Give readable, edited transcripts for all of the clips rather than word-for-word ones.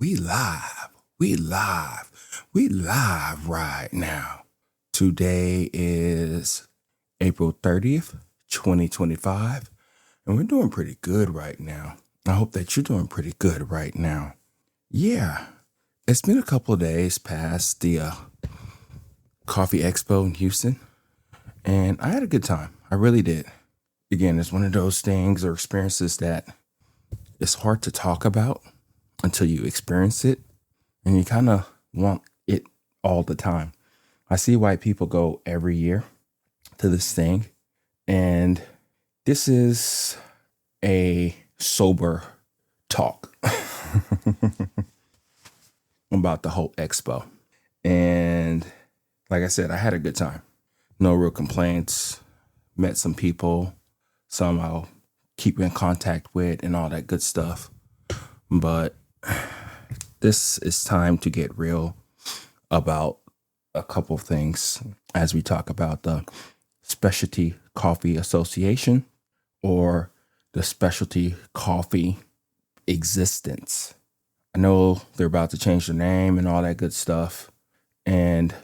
We live. We live. We live right now. Today is April 30th, 2025, and we're doing pretty good right now. I hope that you're doing pretty good right now. Yeah, it's been a couple of days past the Coffee Expo in Houston, and I had a good time. I really did. Again, it's one of those things or experiences that it's hard to talk about until you experience it, and you kind of want it all the time. I see why people go every year to this thing, and this is a sober talk about the whole expo. And like I said, I had a good time. No real complaints. Met some people, some I'll keep in contact with and all that good stuff. But this is time to get real about a couple of things as we talk about the Specialty Coffee Association or the specialty coffee existence. I know they're about to change their name and all that good stuff. And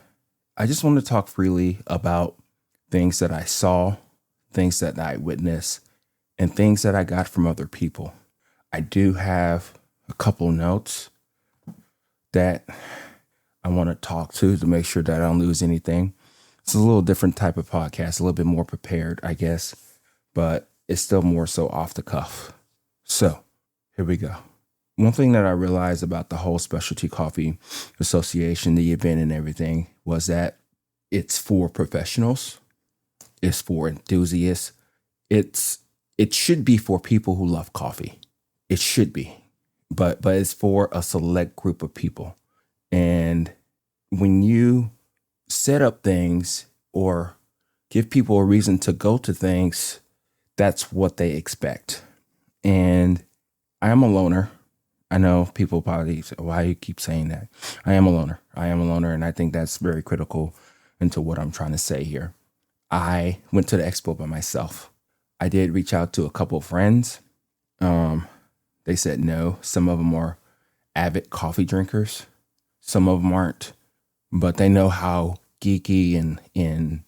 I just want to talk freely about things that I saw, things that I witnessed, and things that I got from other people. I do have a couple notes that I want to talk to make sure that I don't lose anything. It's a little different type of podcast, a little bit more prepared, I guess, but it's still more so off the cuff. So here we go. One thing that I realized about the whole Specialty Coffee Association, the event and everything, was that it's for professionals. It's for enthusiasts. It should be for people who love coffee. It should be, but it's for a select group of people. And when you set up things or give people a reason to go to things, that's what they expect. And I am a loner. I know people probably say, why you keep saying that? I am a loner. And I think that's very critical into what I'm trying to say here. I went to the expo by myself. I did reach out to a couple of friends. They said no. Some of them are avid coffee drinkers. Some of them aren't, but they know how geeky and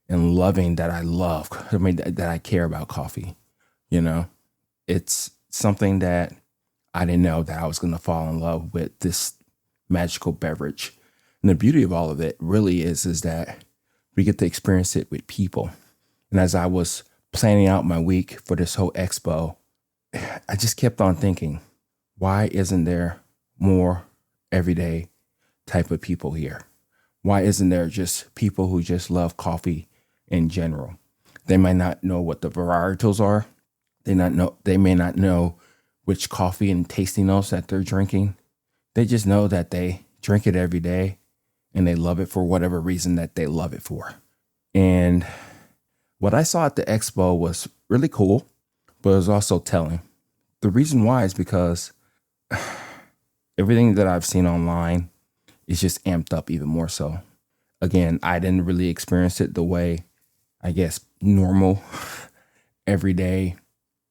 loving that I love. I mean, that I care about coffee. You know, it's something that I didn't know that I was going to fall in love with this magical beverage. And the beauty of all of it really is that we get to experience it with people. And as I was planning out my week for this whole expo, I just kept on thinking, why isn't there more everyday type of people here? Why isn't there just people who just love coffee in general? They might not know what the varietals are. They may not know which coffee and tasting notes that they're drinking. They just know that they drink it every day and they love it for whatever reason that they love it for. And what I saw at the expo was really cool, but it was also telling. The reason why is because everything that I've seen online is just amped up even more so. Again, I didn't really experience it the way, I guess, normal, everyday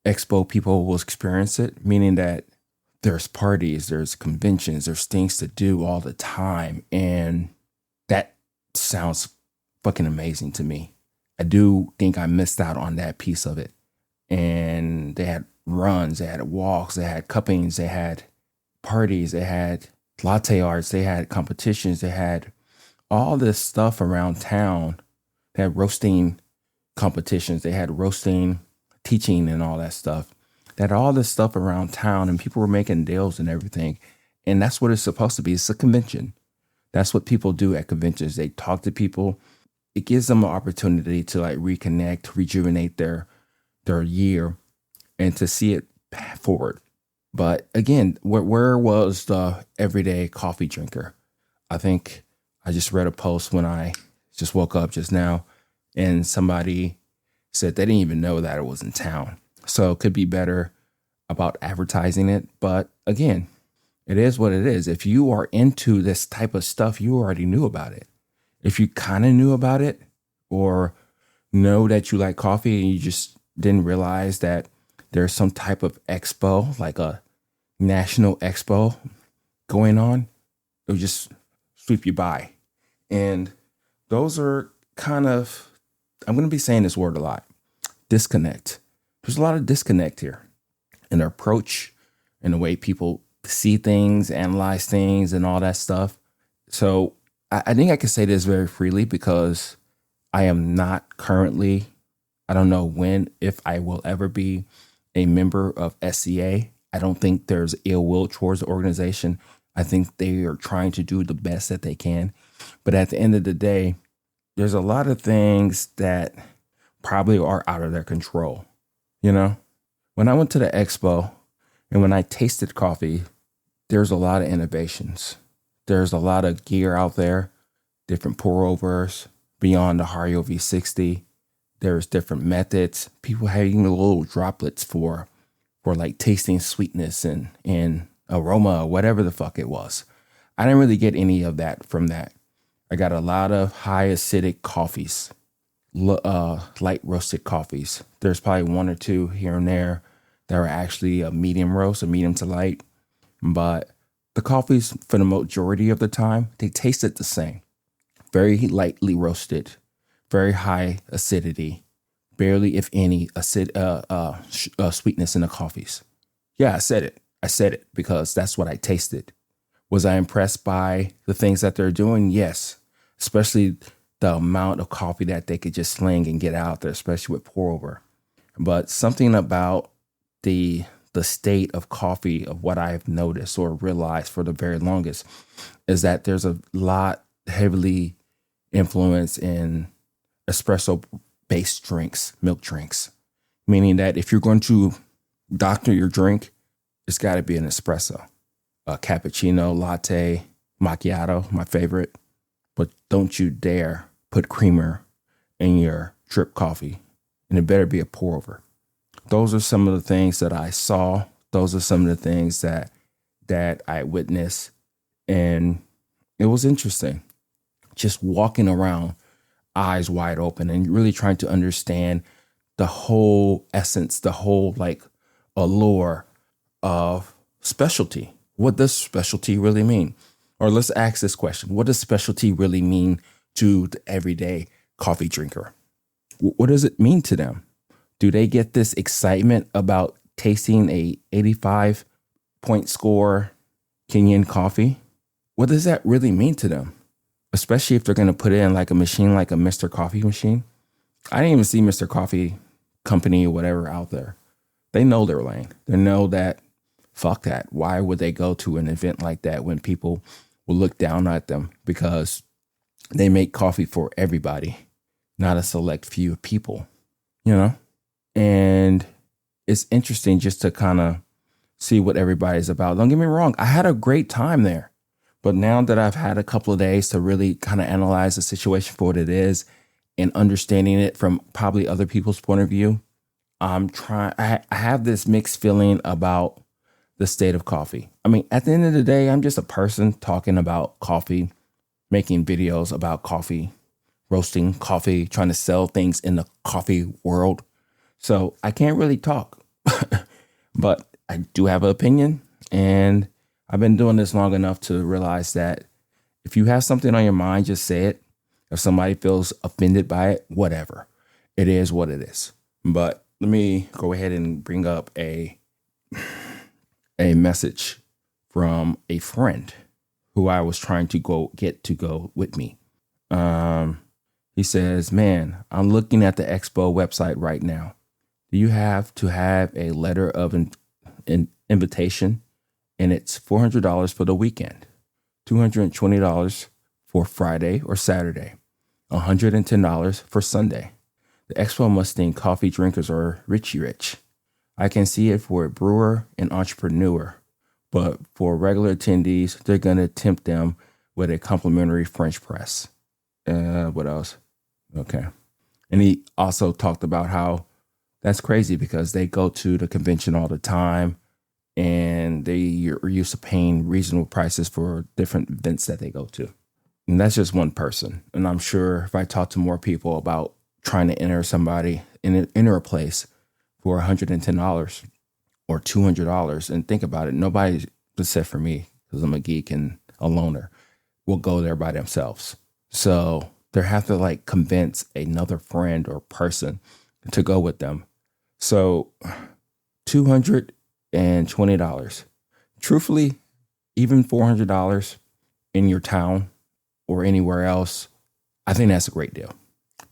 expo people will experience it, meaning that there's parties, there's conventions, there's things to do all the time. And that sounds fucking amazing to me. I do think I missed out on that piece of it. And they had runs, they had walks, they had cuppings, they had parties, they had latte arts, they had competitions, they had all this stuff around town. They had roasting competitions, they had roasting, teaching and all that stuff. They had all this stuff around town and people were making deals and everything. And that's what it's supposed to be. It's a convention. That's what people do at conventions. They talk to people. It gives them an opportunity to like reconnect, rejuvenate their year and to see it forward. But again, where was the everyday coffee drinker? I think I just read a post when I just woke up just now and somebody said they didn't even know that it was in town. So it could be better about advertising it. But again, it is what it is. If you are into this type of stuff, you already knew about it. If you kind of knew about it or know that you like coffee and you just didn't realize that there's some type of expo, like a national expo going on, it would just sweep you by. And those are kind of, I'm going to be saying this word a lot, disconnect. There's a lot of disconnect here in the approach and the way people see things, analyze things, and all that stuff. So I think I can say this very freely because I am not currently, I don't know when, if I will ever be a member of SCA. I don't think there's ill will towards the organization. I think they are trying to do the best that they can. But at the end of the day, there's a lot of things that probably are out of their control. You know, when I went to the expo and when I tasted coffee, there's a lot of innovations. There's a lot of gear out there, different pour overs beyond the Hario V60. There's different methods. People having little droplets for like tasting sweetness and aroma, or whatever the fuck it was. I didn't really get any of that from that. I got a lot of high acidic coffees, light roasted coffees. There's probably one or two here and there that are actually a medium roast, a medium to light. But the coffees, for the majority of the time, they tasted the same. Very lightly roasted, very high acidity, barely, if any, sweetness in the coffees. Yeah, I said it. I said it because that's what I tasted. Was I impressed by the things that they're doing? Yes, especially the amount of coffee that they could just sling and get out there, especially with pour over. But something about the state of coffee, of what I've noticed or realized for the very longest, is that there's a lot heavily influenced in espresso based drinks, milk drinks, meaning that if you're going to doctor your drink, it's got to be an espresso, a cappuccino, latte, macchiato, my favorite. But don't you dare put creamer in your drip coffee, and it better be a pour over. Those are some of the things that I saw. Those are some of the things that I witnessed. And it was interesting just walking around, eyes wide open, and really trying to understand the whole essence, the whole like allure of specialty. What does specialty really mean? Or let's ask this question. What does specialty really mean to the everyday coffee drinker? What does it mean to them? Do they get this excitement about tasting a 85 point score Kenyan coffee? What does that really mean to them? Especially if they're going to put it in like a machine, like a Mr. Coffee machine. I didn't even see Mr. Coffee Company or whatever out there. They know their lane. They know that, fuck that. Why would they go to an event like that when people will look down at them? Because they make coffee for everybody, not a select few people, you know? And it's interesting just to kind of see what everybody's about. Don't get me wrong. I had a great time there. But now that I've had a couple of days to really kind of analyze the situation for what it is and understanding it from probably other people's point of view, I have this mixed feeling about the state of coffee. I mean, at the end of the day, I'm just a person talking about coffee, making videos about coffee, roasting coffee, trying to sell things in the coffee world. So I can't really talk, but I do have an opinion, and I've been doing this long enough to realize that if you have something on your mind, just say it. If somebody feels offended by it, whatever. It is what it is. But let me go ahead and bring up a message from a friend who I was trying to get to go with me. He says, man, I'm looking at the Expo website right now. Do you have to have a letter of invitation? And it's $400 for the weekend, $220 for Friday or Saturday, $110 for Sunday. The Expo must think coffee drinkers are rich. I can see it for a brewer and entrepreneur, but for regular attendees, they're going to tempt them with a complimentary French press. What else? Okay. And he also talked about how that's crazy because they go to the convention all the time and they are used to paying reasonable prices for different events that they go to. And that's just one person. And I'm sure if I talk to more people about trying to enter a place for $110 or $200, and think about it, nobody, except for me, because I'm a geek and a loner, will go there by themselves. So they have to like convince another friend or person to go with them. So $220. Truthfully, even $400 in your town or anywhere else, I think that's a great deal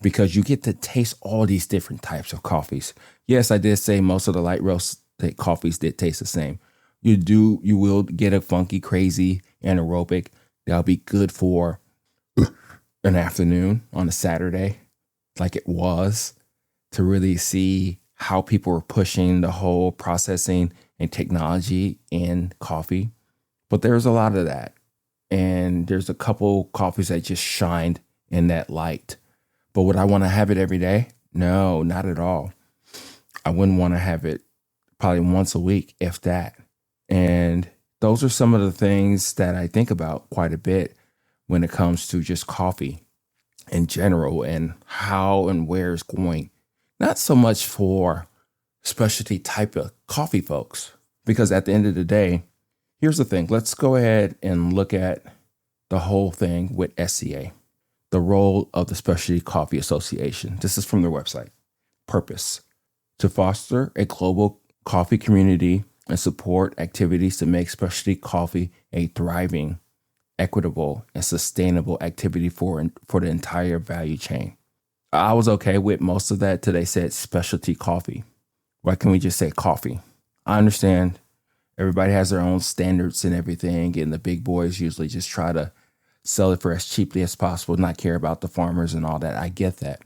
because you get to taste all these different types of coffees. Yes, I did say most of the light roasted coffees did taste the same. You will get a funky, crazy, anaerobic. That'll be good for an afternoon on a Saturday, like it was, to really see how people are pushing the whole processing and technology in coffee. But there's a lot of that. And there's a couple coffees that just shined in that light. But would I want to have it every day? No, not at all. I wouldn't want to have it probably once a week, if that. And those are some of the things that I think about quite a bit when it comes to just coffee in general and how and where it's going. Not so much for specialty type of coffee folks, because at the end of the day, here's the thing. Let's go ahead and look at the whole thing with SCA, the role of the Specialty Coffee Association. This is from their website. Purpose: to foster a global coffee community and support activities to make specialty coffee a thriving, equitable, and sustainable activity for the entire value chain. I was okay with most of that till they said specialty coffee. Why can't we just say coffee? I understand everybody has their own standards and everything, and the big boys usually just try to sell it for as cheaply as possible, not care about the farmers and all that. I get that.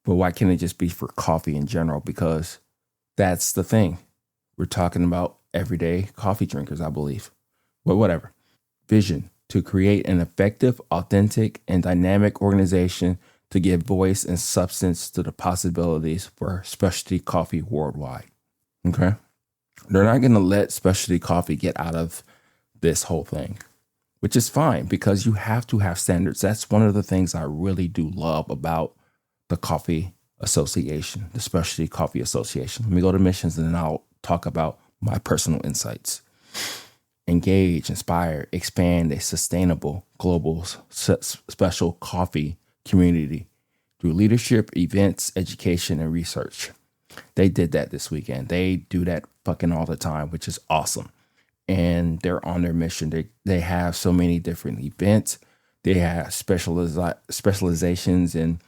But why can't it just be for coffee in general? Because that's the thing. We're talking about everyday coffee drinkers, I believe. But whatever. Vision: to create an effective, authentic, and dynamic organization to give voice and substance to the possibilities for specialty coffee worldwide. Okay? They're not going to let specialty coffee get out of this whole thing, which is fine because you have to have standards. That's one of the things I really do love about the Coffee Association, the Specialty Coffee Association. Let me go to missions and then I'll talk about my personal insights. Engage, inspire, expand a sustainable global special coffee community through leadership, events, education, and research. They did that this weekend. They do that fucking all the time, which is awesome. And they're on their mission. They have so many different events. They have specializations in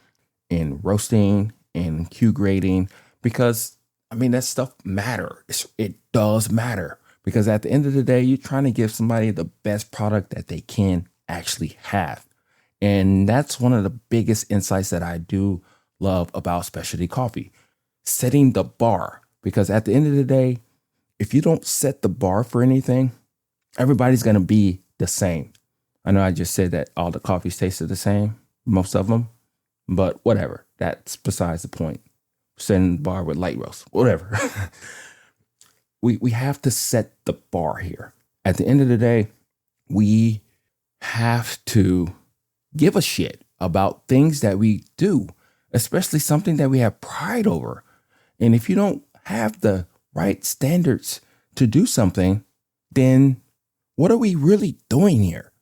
roasting and Q grading because, I mean, that stuff matters. It does matter because at the end of the day, you're trying to give somebody the best product that they can actually have. And that's one of the biggest insights that I do love about specialty coffee. Setting the bar, because at the end of the day, if you don't set the bar for anything, everybody's going to be the same. I know I just said that all the coffees tasted the same, most of them, but whatever. That's besides the point. Setting the bar with light roast, whatever. We have to set the bar here. At the end of the day, we have to give a shit about things that we do, especially something that we have pride over. And if you don't have the right standards to do something, then what are we really doing here?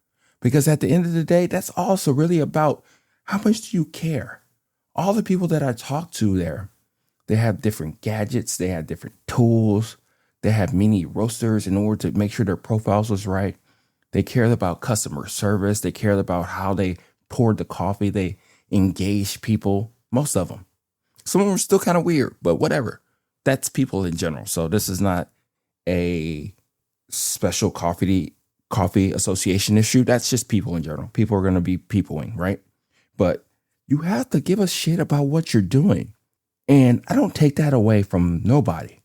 Because at the end of the day, that's also really about how much do you care? All the people that I talk to there, they have different gadgets, they have different tools, they have mini roasters in order to make sure their profiles was right. They cared about customer service. They cared about how they poured the coffee. They engaged people, most of them. Some of them are still kind of weird, but whatever. That's people in general. So this is not a special coffee association issue. That's just people in general. People are going to be peopling, right? But you have to give a shit about what you're doing. And I don't take that away from nobody.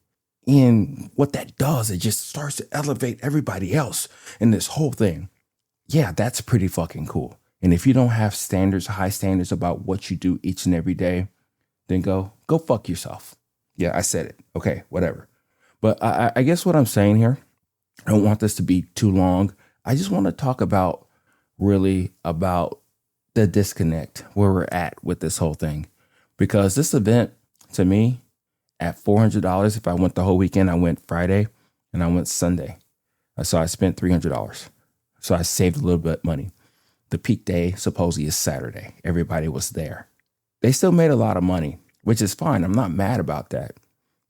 And what that does, it just starts to elevate everybody else in this whole thing. Yeah, that's pretty fucking cool. And if you don't have standards, high standards about what you do each and every day, then go fuck yourself. Yeah, I said it. Okay, whatever. But I guess what I'm saying here, I don't want this to be too long. I just want to talk about really about the disconnect where we're at with this whole thing. Because this event, to me, at $400, if I went the whole weekend, I went Friday and I went Sunday. So I spent $300. So I saved a little bit of money. The peak day supposedly is Saturday. Everybody was there. They still made a lot of money, which is fine. I'm not mad about that.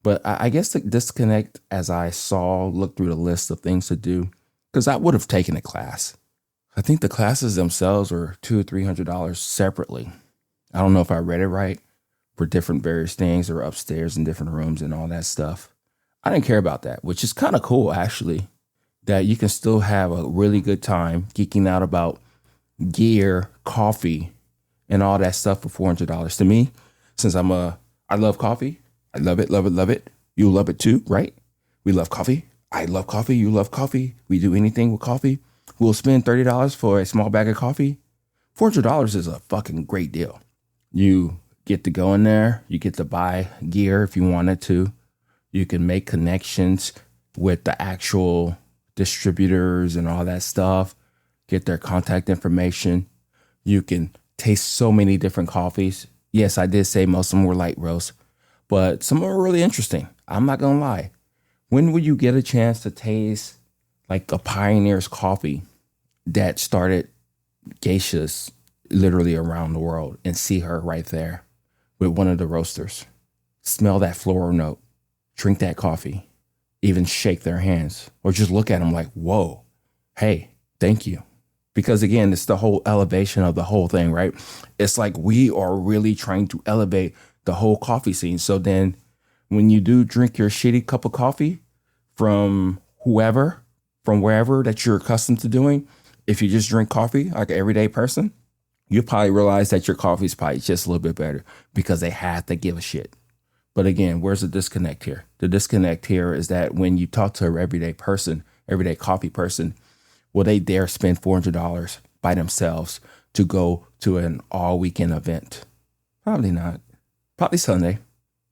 But I guess the disconnect as I looked through the list of things to do, because I would have taken a class. I think the classes themselves were $200 or $300 separately. I don't know if I read it right for different various things or upstairs in different rooms and all that stuff. I didn't care about that, which is kind of cool, actually, that you can still have a really good time geeking out about gear, coffee, and all that stuff for $400. To me, since I love coffee. I love it, love it, love it. You love it too, right? We love coffee. I love coffee. You love coffee. We do anything with coffee. We'll spend $30 for a small bag of coffee. $400 is a fucking great deal. You get to go in there. You get to buy gear if you wanted to. You can make connections with the actual distributors and all that stuff. Get their contact information. You can taste so many different coffees. Yes, I did say most of them were light roast, but some are really interesting. I'm not going to lie. When would you get a chance to taste like a pioneer's coffee that started geishas literally around the world and see her right there with one of the roasters? Smell that floral note, drink that coffee, even shake their hands or just look at them like, whoa, hey, thank you. Because again, it's the whole elevation of the whole thing, right? It's like we are really trying to elevate the whole coffee scene. So then when you do drink your shitty cup of coffee from whoever, from wherever that you're accustomed to doing, if you just drink coffee like an everyday person, you probably realize that your coffee is probably just a little bit better because they had to give a shit. But again, where's the disconnect here? The disconnect here is that when you talk to an everyday person, everyday coffee person, will they dare spend $400 by themselves to go to an all weekend event? Probably not. Probably Sunday.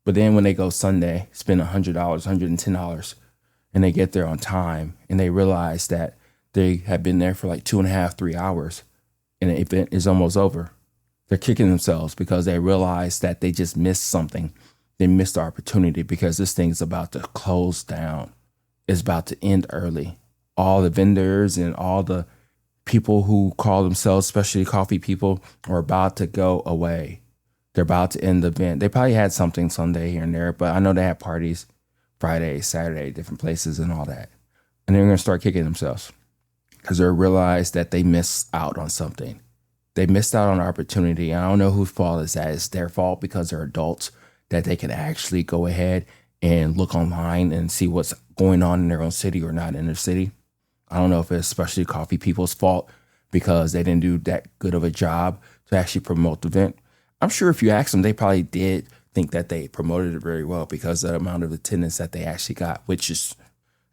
But then when they go Sunday, spend $100, $110, and they get there on time and they realize that they have been there for like 2.5, 3 hours and the event is almost over. They're kicking themselves because they realize that they just missed something. They missed the opportunity because this thing is about to close down. It's about to end early. All the vendors and all the people who call themselves specialty coffee people are about to go away. They're about to end the event. They probably had something Sunday here and there, but I know they had parties Friday, Saturday, different places and all that. And they're going to start kicking themselves because they realize that they missed out on something. They missed out on an opportunity. I don't know whose fault is that. It's their fault because they're adults that they can actually go ahead and look online and see what's going on in their own city or not in their city. I don't know if it's especially coffee people's fault because they didn't do that good of a job to actually promote the event. I'm sure if you ask them, they probably did think that they promoted it very well because of the amount of attendance that they actually got, which is,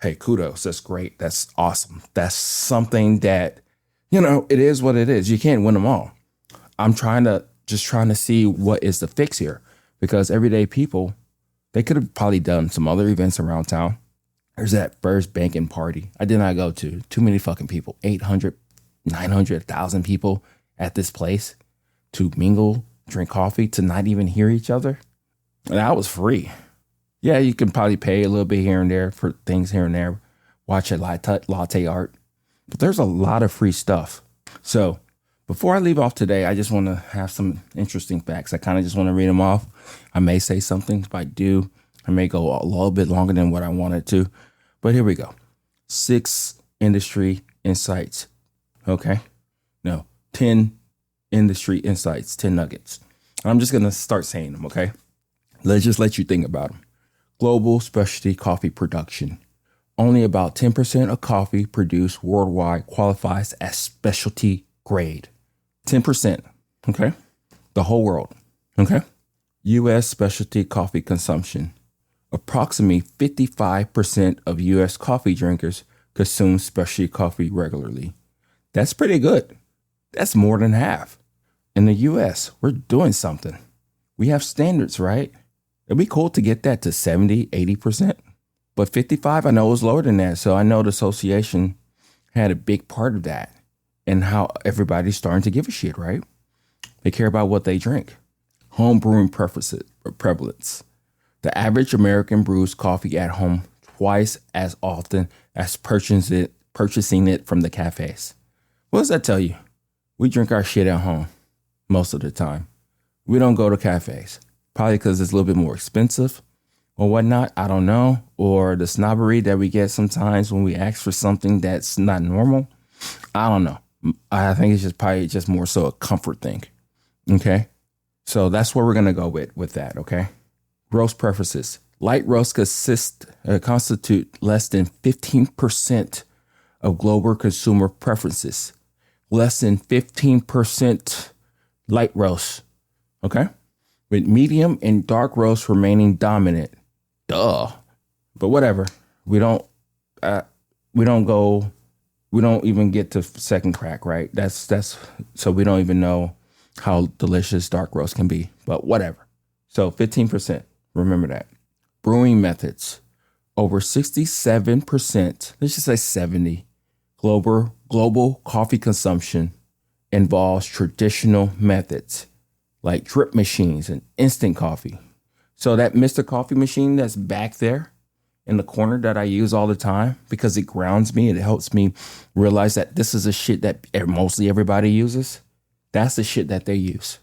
hey, kudos. That's great. That's awesome. That's something that, it is what it is. You can't win them all. I'm trying to see what is the fix here because everyday people, they could have probably done some other events around town. There's that first banking party I did not go to. Too many fucking people. 800, 900, 1,000 people at this place to mingle, drink coffee, to not even hear each other. And that was free. Yeah, you can probably pay a little bit here and there for things here and there. Watch a latte art. But there's a lot of free stuff. So before I leave off today, I just want to have some interesting facts. I kind of just want to read them off. I may say something. If I do, I may go a little bit longer than what I wanted to. But here we go. 6 industry insights. Okay. No, 10 industry insights, 10 nuggets. I'm just going to start saying them. Okay. Let's just let you think about them. Global specialty coffee production. Only about 10% of coffee produced worldwide qualifies as specialty grade. 10%. Okay. The whole world. Okay. U.S. specialty coffee consumption. Approximately 55% of U.S. coffee drinkers consume specialty coffee regularly. That's pretty good. That's more than half. In the U.S., we're doing something. We have standards, right? It'd be cool to get that to 70, 80%. But 55, I know it was lower than that. So I know the association had a big part of that and how everybody's starting to give a shit, right? They care about what they drink. Home brewing prevalence. The average American brews coffee at home twice as often as purchasing it from the cafes. What does that tell you? We drink our shit at home most of the time. We don't go to cafes, probably because it's a little bit more expensive or whatnot. I don't know. Or the snobbery that we get sometimes when we ask for something that's not normal. I don't know. I think it's just probably just more so a comfort thing. Okay. So that's what we're going to go with that. Okay. Roast preferences. Light roasts constitute less than 15% of global consumer preferences. Less than 15% light roast. Okay. With medium and dark roast remaining dominant. Duh. But whatever. We don't even get to second crack, right? That's so we don't even know how delicious dark roast can be, but whatever. So 15%. Remember that. Brewing methods. Over 67%, let's just say 70, global coffee consumption involves traditional methods like drip machines and instant coffee. So that Mr. Coffee machine that's back there in the corner that I use all the time because it grounds me and it helps me realize that this is a shit that mostly everybody uses. That's the shit that they use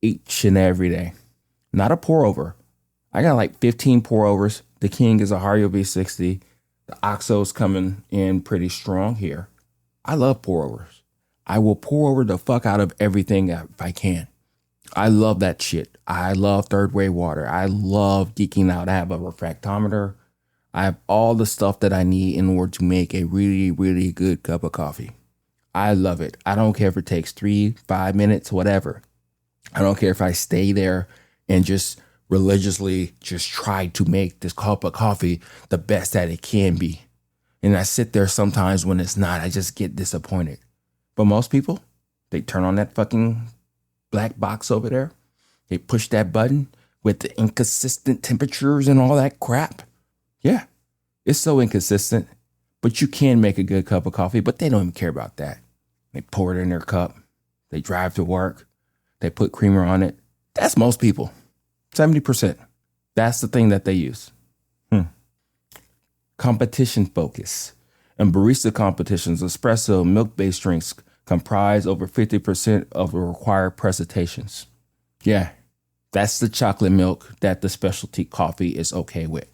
each and every day. Not a pour over. I got like 15 pour overs. The King is a Hario V60. The OXO's coming in pretty strong here. I love pour overs. I will pour over the fuck out of everything if I can. I love that shit. I love third wave water. I love geeking out. I have a refractometer. I have all the stuff that I need in order to make a really, really good cup of coffee. I love it. I don't care if it takes 3-5 minutes, whatever. I don't care if I stay there and just religiously just try to make this cup of coffee the best that it can be. And I sit there sometimes when it's not, I just get disappointed. But most people, they turn on that fucking black box over there. They push that button with the inconsistent temperatures and all that crap. Yeah, it's so inconsistent, but you can make a good cup of coffee, but they don't even care about that. They pour it in their cup. They drive to work. They put creamer on it. That's most people. 70%. That's the thing that they use. Competition focus. In barista competitions, espresso milk-based drinks comprise over 50% of the required presentations. Yeah, that's the chocolate milk that the specialty coffee is okay with.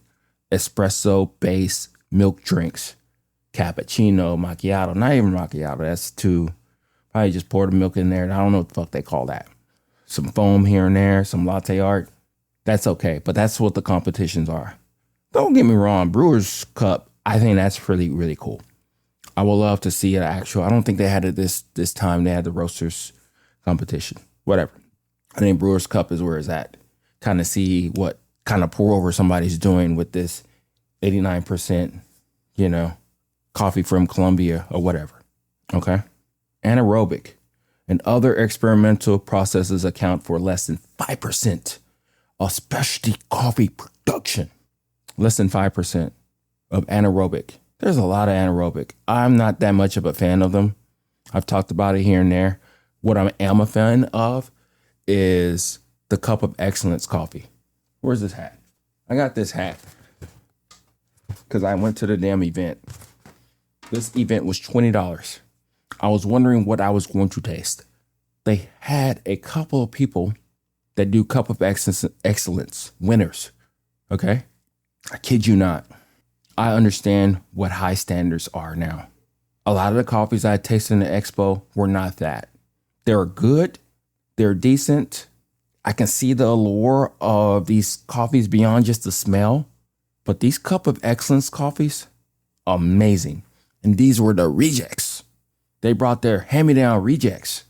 Espresso-based milk drinks. Cappuccino, macchiato, not even macchiato. That's too, probably just pour the milk in there. I don't know what the fuck they call that. Some foam here and there, some latte art. That's okay, but that's what the competitions are. Don't get me wrong, Brewer's Cup, I think that's really, really cool. I would love to see an actual, I don't think they had it this time. They had the roasters competition, whatever. I think Brewer's Cup is where it's at. Kind of see what kind of pour over somebody's doing with this 89%, coffee from Colombia or whatever. Okay. Anaerobic and other experimental processes account for less than 5% of specialty coffee production. Less than 5% of anaerobic. There's a lot of anaerobic. I'm not that much of a fan of them. I've talked about it here and there. What I am a fan of is the Cup of Excellence coffee. Where's this hat? I got this hat because I went to the damn event. This event was $20. I was wondering what I was going to taste. They had a couple of people that do Cup of Excellence winners. Okay? I kid you not. I understand what high standards are now. A lot of the coffees I tasted in the expo were not that. They're good. They're decent. I can see the allure of these coffees beyond just the smell. But these Cup of Excellence coffees, amazing. And these were the rejects. They brought their hand-me-down rejects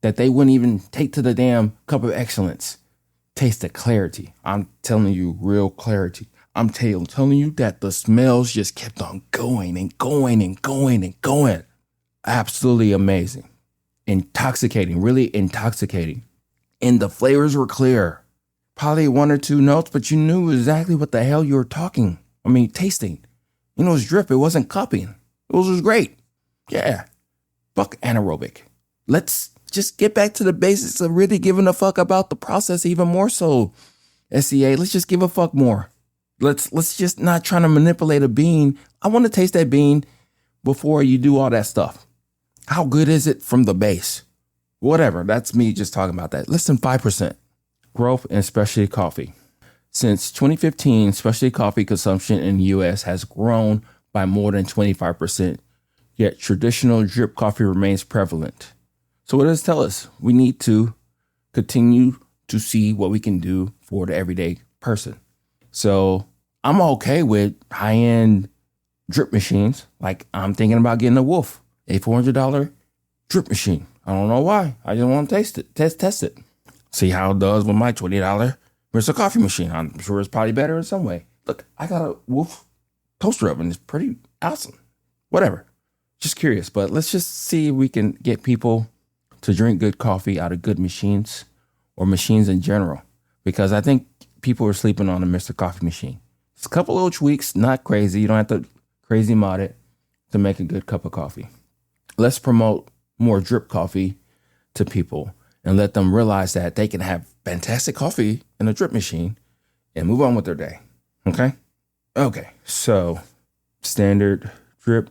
that they wouldn't even take to the damn Cup of Excellence. Taste the clarity. I'm telling you, real clarity. I'm telling you that the smells just kept on going and going and going and going. Absolutely amazing. Intoxicating, really intoxicating. And the flavors were clear. Probably 1 or 2 notes, but you knew exactly what the hell you were tasting. It was drip. It wasn't cupping. It was great. Yeah. Fuck anaerobic. Let's just get back to the basics of really giving a fuck about the process even more so. SCA, let's just give a fuck more. Let's just not trying to manipulate a bean. I want to taste that bean before you do all that stuff. How good is it from the base? Whatever. That's me just talking about that. Less than 5% growth in specialty coffee. Since 2015, specialty coffee consumption in the U.S. has grown by more than 25%, yet traditional drip coffee remains prevalent. So what does it tell us? We need to continue to see what we can do for the everyday person. So I'm okay with high-end drip machines. Like I'm thinking about getting a Wolf, a $400 drip machine. I don't know why. I just want to test it. See how it does with my $20 Mr. Coffee machine. I'm sure it's probably better in some way. Look, I got a Wolf toaster oven. It's pretty awesome. Whatever. Just curious, but let's just see if we can get people to drink good coffee out of good machines or machines in general. Because I think people are sleeping on the Mr. Coffee machine. It's a couple little tweaks, not crazy. You don't have to crazy mod it to make a good cup of coffee. Let's promote more drip coffee to people and let them realize that they can have fantastic coffee in a drip machine and move on with their day. Okay. So standard drip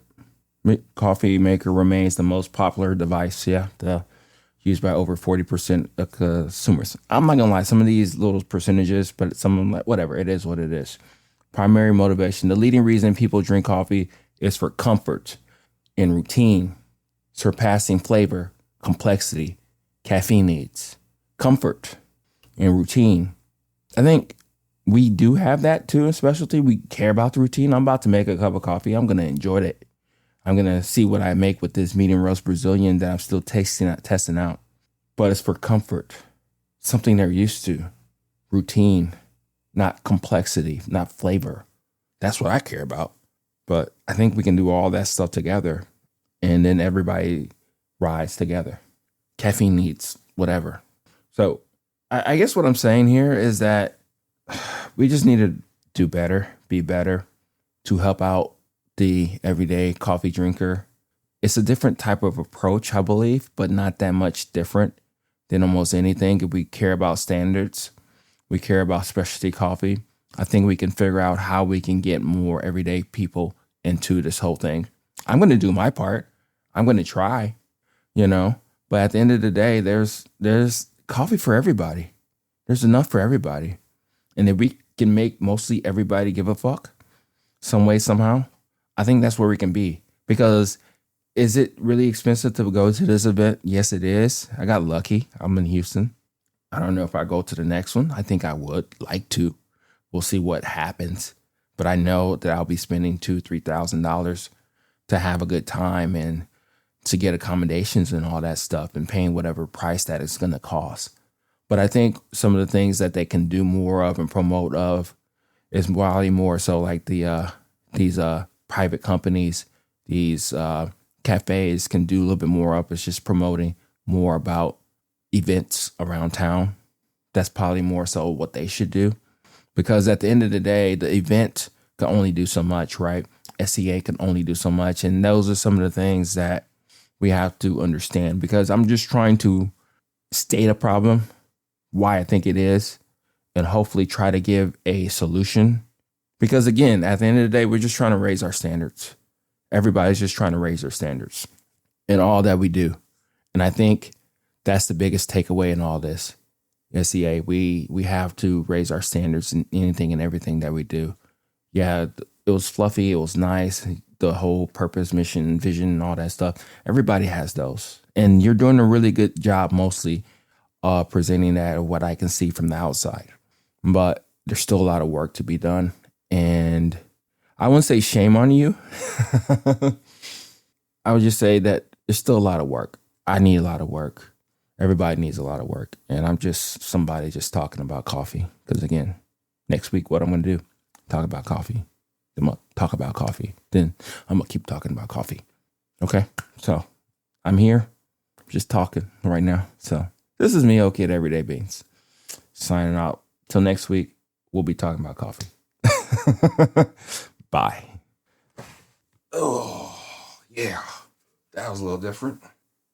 coffee maker remains the most popular device. Used by over 40% of consumers. I'm not gonna lie, some of these little percentages, but some of them, like, whatever, it is what it is. Primary motivation. The leading reason people drink coffee is for comfort and routine, surpassing flavor, complexity, caffeine needs, comfort and routine. I think we do have that too in specialty. We care about the routine. I'm about to make a cup of coffee. I'm going to enjoy it. I'm going to see what I make with this medium roast Brazilian that I'm still testing out. But it's for comfort, something they're used to, routine, not complexity, not flavor. That's what I care about. But I think we can do all that stuff together and then everybody rides together. Caffeine needs, whatever. So I guess what I'm saying here is that we just need to do better, be better to help out the everyday coffee drinker. It's a different type of approach, I believe, but not that much different than almost anything. If we care about standards, we care about specialty coffee, I think we can figure out how we can get more everyday people into this whole thing. I'm going to do my part. I'm going to try, but at the end of the day, there's coffee for everybody. There's enough for everybody. And if we can make mostly everybody give a fuck some way, somehow, I think that's where we can be. Because is it really expensive to go to this event? Yes, it is. I got lucky. I'm in Houston. I don't know if I go to the next one. I think I would like to. We'll see what happens. But I know that I'll be spending $2,000-$3,000 to have a good time and to get accommodations and all that stuff and paying whatever price that it's going to cost. But I think some of the things that they can do more of and promote of is probably more so like these private companies, these cafes can do a little bit more of. It's just promoting more about events around town. That's probably more so what they should do. Because at the end of the day, the event can only do so much, right? SEA can only do so much. And those are some of the things that we have to understand. Because I'm just trying to state a problem, why I think it is, and hopefully try to give a solution. Because again, at the end of the day, we're just trying to raise our standards. Everybody's just trying to raise their standards in all that we do. And I think that's the biggest takeaway in all this. SEA, we have to raise our standards in anything and everything that we do. Yeah, it was fluffy. It was nice. The whole purpose, mission, vision, and all that stuff. Everybody has those. And you're doing a really good job mostly presenting that of what I can see from the outside. But there's still a lot of work to be done. And I wouldn't say shame on you. I would just say that there's still a lot of work. I need a lot of work. Everybody needs a lot of work. And I'm just somebody just talking about coffee. Because again, next week, what I'm going to do, talk about coffee. Then I'm going to talk about coffee. Then I'm going to keep talking about coffee. Okay? So I'm here just talking right now. So this is me, OK, at Everyday Beans. Signing out. Till next week, we'll be talking about coffee. Bye. Oh, yeah. That was a little different.